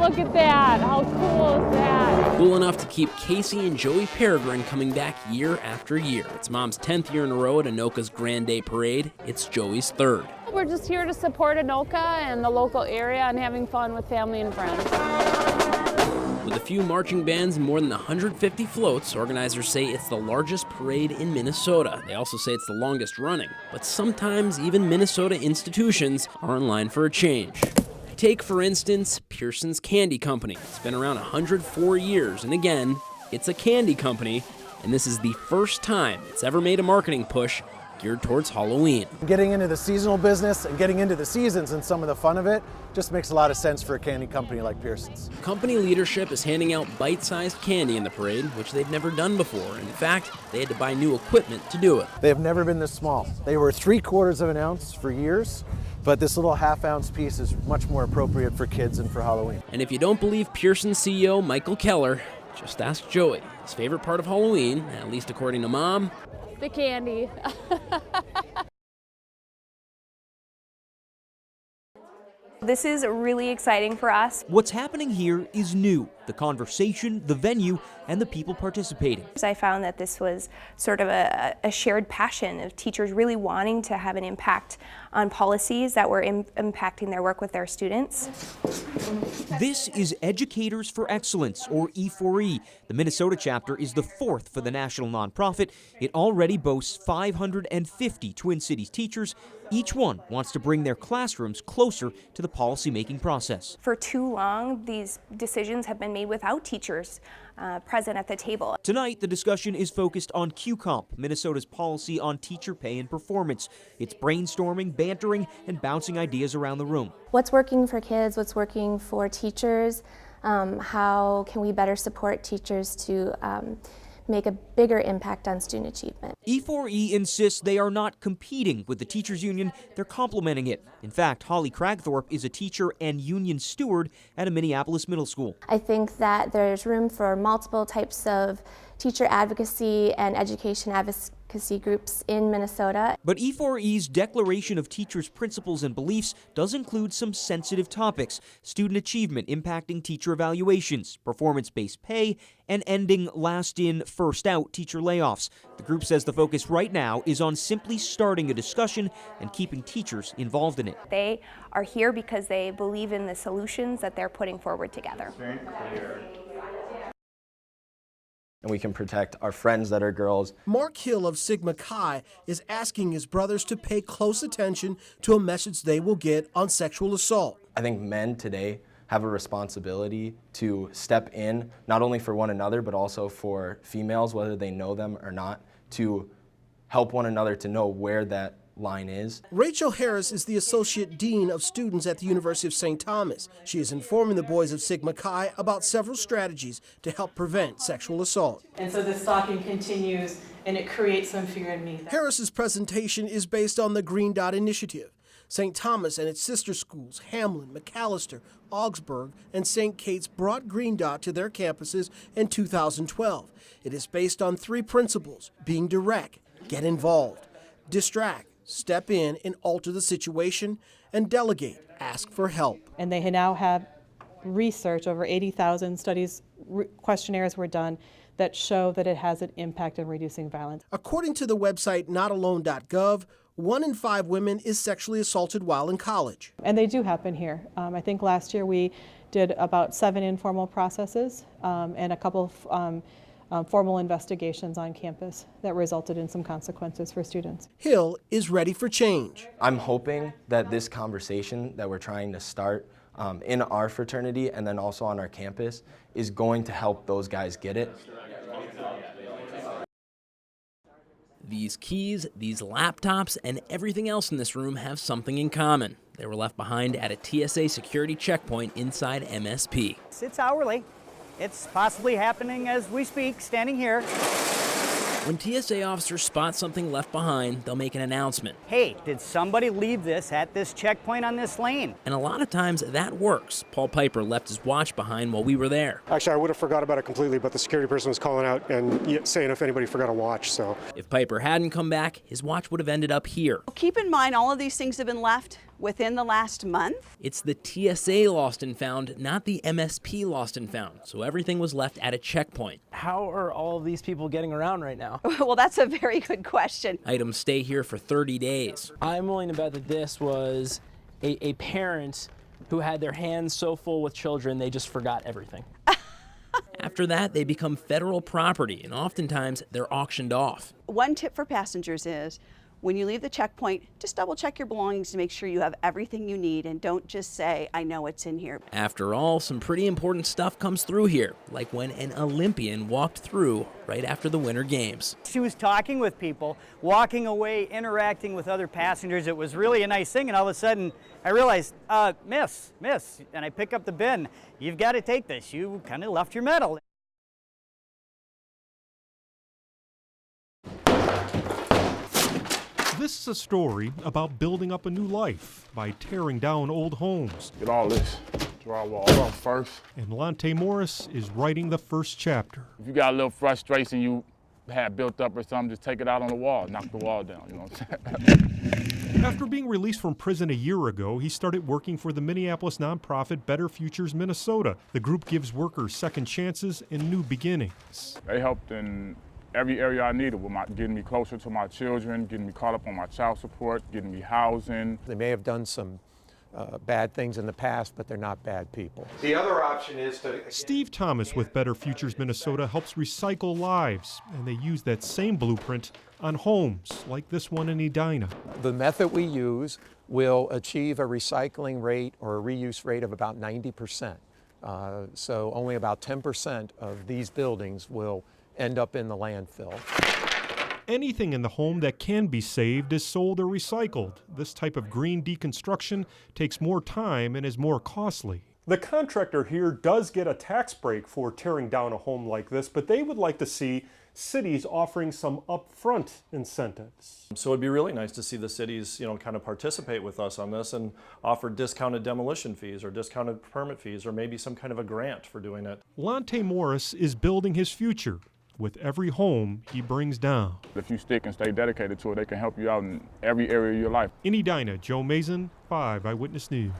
look at that. How cool is that? Cool enough to keep Casey and Joey Peregrine coming back year after year. It's Mom's 10th year in a row at Anoka's Grand Day Parade. It's Joey's 3rd. We're just here to support Anoka and the local area and having fun with family and friends. With a few marching bands and more than 150 floats, organizers say it's the largest parade in Minnesota. They also say it's the longest running. But sometimes even Minnesota institutions are in line for a change. Take, for instance, Pearson's Candy Company. It's been around 104 years, and again, it's a candy company, and this is the first time it's ever made a marketing push geared towards Halloween. Getting into the seasonal business and getting into the seasons and some of the fun of it just makes a lot of sense for a candy company like Pearson's. Company leadership is handing out bite-sized candy in the parade, which they've never done before. In fact, they had to buy new equipment to do it. They have never been this small. They were 3/4 of an ounce for years, but this little half-ounce piece is much more appropriate for kids and for Halloween. And if you don't believe Pearson CEO Michael Keller, just ask Joey. His favorite part of Halloween, at least according to Mom, the candy. This is really exciting for us. What's happening here is new. The conversation, the venue, and the people participating. I found that this was sort of a shared passion of teachers really wanting to have an impact on policies that were impacting their work with their students. This is Educators for Excellence, or E4E. The Minnesota chapter is the 4th for the national nonprofit. It already boasts 550 Twin Cities teachers. Each one wants to bring their classrooms closer to the policymaking process. For too long, these decisions have been made without teachers present at the table. Tonight, the discussion is focused on QComp, Minnesota's policy on teacher pay and performance. It's brainstorming, bantering, and bouncing ideas around the room. What's working for kids? What's working for teachers? How can we better support teachers to make a bigger impact on student achievement? E4E insists they are not competing with the teachers union, they're complementing it. In fact, Holly Cragthorpe is a teacher and union steward at a Minneapolis middle school. I think that there's room for multiple types of teacher advocacy and education advocacy groups in Minnesota. But E4E's Declaration of Teachers' Principles and Beliefs does include some sensitive topics: student achievement impacting teacher evaluations, performance-based pay, and ending last-in, first-out teacher layoffs. The group says the focus right now is on simply starting a discussion and keeping teachers involved in it. They are here because they believe in the solutions that they're putting forward together. Very clear. And we can protect our friends that are girls. Mark Hill of Sigma Chi is asking his brothers to pay close attention to a message they will get on sexual assault. I think men today have a responsibility to step in, not only for one another, but also for females, whether they know them or not, to help one another to know where that line is. Rachel Harris is the Associate Dean of Students at the University of St. Thomas. She is informing the boys of Sigma Chi about several strategies to help prevent sexual assault. And so the stalking continues and it creates some fear in me. Harris's presentation is based on the Green Dot Initiative. St. Thomas and its sister schools, Hamlin, McAllister, Augsburg, and St. Kate's brought Green Dot to their campuses in 2012. It is based on 3 principles: being direct, get involved, distract, step in and alter the situation, and delegate, ask for help. And they now have research, over 80,000 studies, questionnaires were done that show that it has an impact in reducing violence. According to the website notalone.gov, 1 in 5 women is sexually assaulted while in college. And they do happen here. I think last year we did about 7 informal processes and a couple of formal investigations on campus that resulted in some consequences for students. Hill is ready for change. I'm hoping that this conversation that we're trying to start in our fraternity and then also on our campus is going to help those guys get it. These keys, these laptops, and everything else in this room have something in common. They were left behind at a TSA security checkpoint inside MSP. It's hourly. It's possibly happening as we speak, standing here. When TSA officers spot something left behind, they'll make an announcement. Hey, did somebody leave this at this checkpoint on this lane? And a lot of times that works. Paul Piper left his watch behind while we were there. Actually, I would have forgot about it completely, but the security person was calling out and saying if anybody forgot a watch, so. If Piper hadn't come back, his watch would have ended up here. Keep in mind, all of these things have been left within the last month. It's the TSA lost and found, not the MSP lost and found, so everything was left at a checkpoint. How are all of these people getting around right now? Well, that's a very good question. Items stay here for 30 days. I'm willing to bet that this was a parent who had their hands so full with children they just forgot everything. After that, they become federal property, and oftentimes they're auctioned off. One tip for passengers is, when you leave the checkpoint, just double check your belongings to make sure you have everything you need and don't just say, I know it's in here. After all, some pretty important stuff comes through here, like when an Olympian walked through right after the Winter Games. She was talking with people, walking away, interacting with other passengers. It was really a nice thing, and all of a sudden I realized, miss, and I pick up the bin. You've got to take this. You kind of left your medal. This is a story about building up a new life by tearing down old homes. Get all this drywall off first. And Lonte Morris is writing the first chapter. If you got a little frustration you had built up or something, just take it out on the wall, knock the wall down, you know what I'm saying? After being released from prison a year ago, he started working for the Minneapolis nonprofit Better Futures Minnesota. The group gives workers second chances and new beginnings. They helped in every area I needed, with getting me closer to my children, getting me caught up on my child support, getting me housing. They may have done some bad things in the past, but they're not bad people. The other option is to... Steve Thomas with Better Futures Minnesota helps recycle lives, and they use that same blueprint on homes like this one in Edina. The method we use will achieve a recycling rate or a reuse rate of about 90%. So only about 10% of these buildings will end up in the landfill. Anything in the home that can be saved is sold or recycled. This type of green deconstruction takes more time and is more costly. The contractor here does get a tax break for tearing down a home like this, but they would like to see cities offering some upfront incentives. So it'd be really nice to see the cities, kind of participate with us on this and offer discounted demolition fees or discounted permit fees or maybe some kind of a grant for doing it. Lonte Morris is building his future with every home he brings down. If you stick and stay dedicated to it, they can help you out in every area of your life. In Edina, Joe Mason, 5 Eyewitness News.